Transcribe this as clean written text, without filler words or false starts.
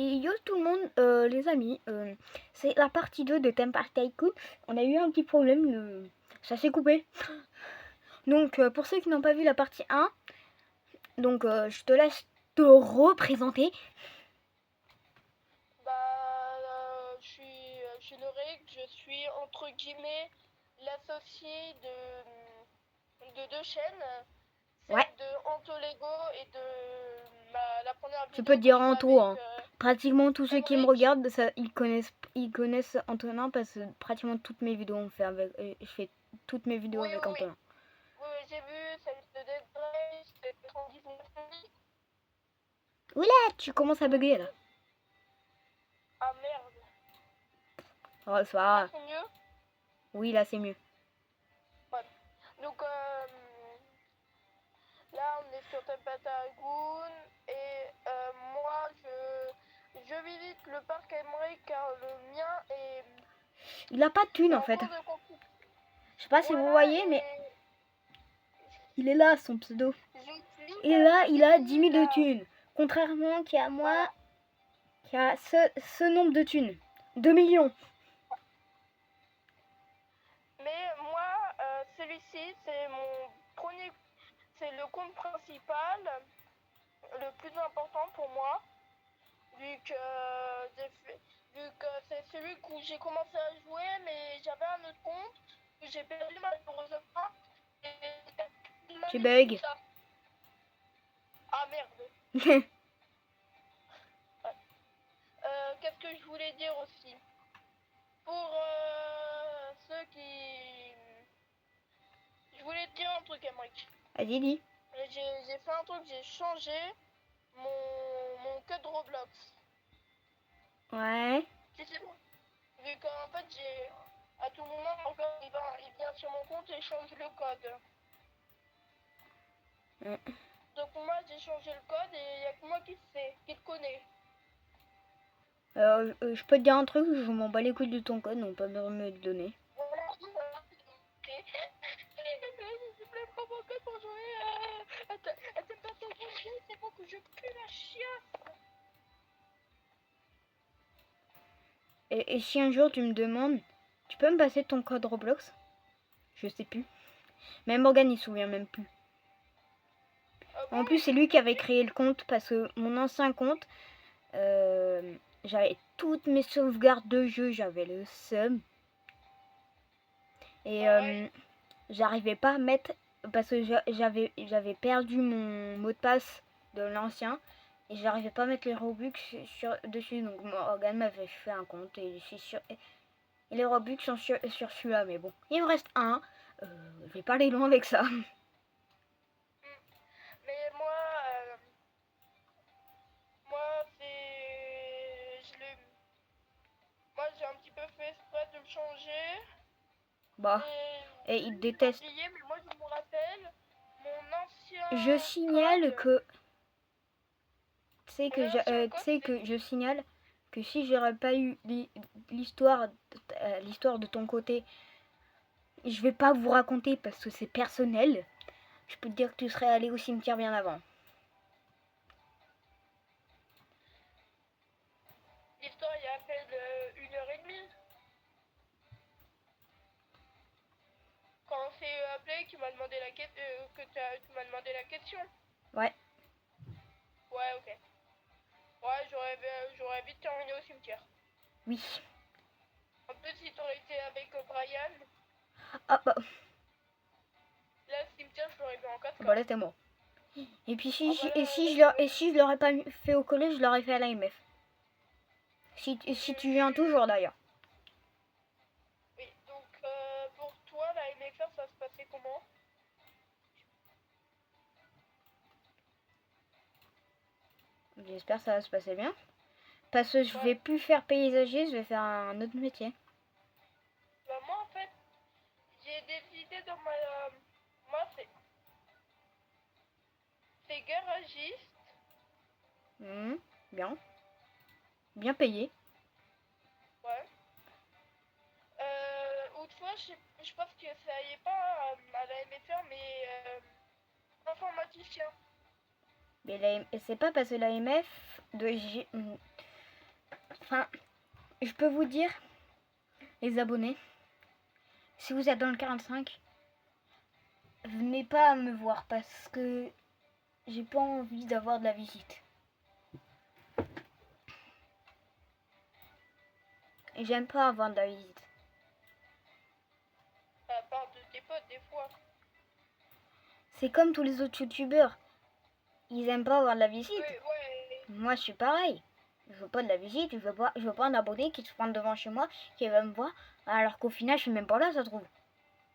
Et yo tout le monde, les amis, c'est la partie 2 de Theme Park Tycoon. On a eu un petit problème, ça s'est coupé. Donc pour ceux qui n'ont pas vu la partie 1, donc je te laisse te représenter. Je suis Lorek, je suis entre guillemets l'associé de deux chaînes, celle Ouais, de Antolego et de la première tu vidéo peux que dire je fais Anto, avec hein. Pratiquement tous ceux qui me Emric. regardent, ça, ils connaissent Antonin parce que pratiquement toutes mes vidéos on fait avec, je fais toutes mes vidéos Oui, avec oui, oui. Antonin. Oui, oui, j'ai vu celle de Dead Race, celle de 119. Oula, tu commences à bugger là. Ah merde. Oh, c'est pas Là grave. c'est mieux. Oui, là c'est mieux. Ouais. Donc là on est sur Tempatagoon et moi je visite le parc Emmerich car le mien est, Il a pas de thune est en en fait. cours de construction. Je sais pas si vous Voilà, voyez, mais et il est là son pseudo. je suis Et là, il a 10 000 de là. thunes. Contrairement qu'à moi, Voilà. qui a ce nombre de thunes. 2 millions. Mais moi, celui-ci, c'est mon premier, c'est le compte principal, le plus important pour moi, vu que, vu que c'est celui où j'ai commencé à jouer, mais j'avais un autre compte que j'ai perdu malheureusement. Et Tu tout bugs. ça. Ah merde. Ouais. Qu'est-ce que je voulais dire aussi? Pour ceux qui... Je voulais te dire un truc, Emric. Vas-y, dis. J'ai fait un truc, j'ai changé mon code Roblox. Ouais. Tu sais, vu qu'en fait, à tout moment, mon code, il vient sur mon compte et change le code. Donc moi, j'ai changé le code et il n'y a que moi qui le sais, qui le connaît. Je peux te dire un truc, je m'en bats les couilles de ton code, donc pas besoin de me le donner. Voilà, voilà. Ok. S'il te plaît, prends mon code pour jouer à tes pas ton jeu, c'est bon que je pue la chiasse. Et si un jour tu me demandes, tu peux me passer ton code Roblox? Je sais plus. Même Morgan, il se souvient même plus. En plus, c'est lui qui avait créé le compte parce que mon ancien compte, j'avais toutes mes sauvegardes de jeu, j'avais le seum. Et j'arrivais pas à mettre parce que j'avais perdu mon mot de passe de l'ancien et j'arrivais pas à mettre les Robux dessus. Donc Morgan m'avait fait un compte et les Robux sont sur celui-là. Mais bon, il me reste un. Je vais pas aller loin avec ça. Mais moi moi j'ai un petit peu fait exprès de le changer. Bah, et Et il je l'ai déteste. oublié, mais moi je me rappelle mon ancien Je signale code. que Mon ancien tu code, sais que je signale que si j'aurais pas eu l'histoire de ton côté, je vais pas vous raconter parce que c'est personnel. Je peux te dire que tu serais allé au cimetière bien avant. l'histoire il y a à peine 1 heure et demie. Quand on s'est appelé, tu m'as demandé tu m'as demandé la question. Ouais. Ouais, ok. Ouais, j'aurais vite terminé au cimetière. Oui. En plus, si t'aurais été avec Brian, Ah bah, là, le cimetière, je l'aurais vu en 4K. bah là t'es mort. Et puis Ah bah là, si je l'aurais pas fait au collège, je l'aurais fait à l'AMF. Si tu viens toujours d'ailleurs. oui, donc pour toi, la MFR, ça se passait comment? J'espère que ça va se passer bien. Parce que je vais Ouais. plus faire paysager, je vais faire un autre métier. Bah moi, en fait, j'ai des idées dans ma... moi, c'est garagiste. Bien. Bien payé. Ouais. Autrefois, je pense que ça y est pas à la MFR, mais informaticien. Mais c'est pas parce que l'AMF de Enfin, je peux vous dire, les abonnés, si vous êtes dans le 45, venez pas me voir parce que j'ai pas envie d'avoir de la visite. Et j'aime pas avoir de la visite. À part de tes potes, des fois. C'est comme tous les autres youtubeurs. Ils aiment pas avoir de la visite. Ouais. Moi, je suis pareil. Je veux pas de la visite, je veux pas un abonné qui se prend devant chez moi, qui va me voir, alors qu'au final, je suis même pas là, ça se trouve.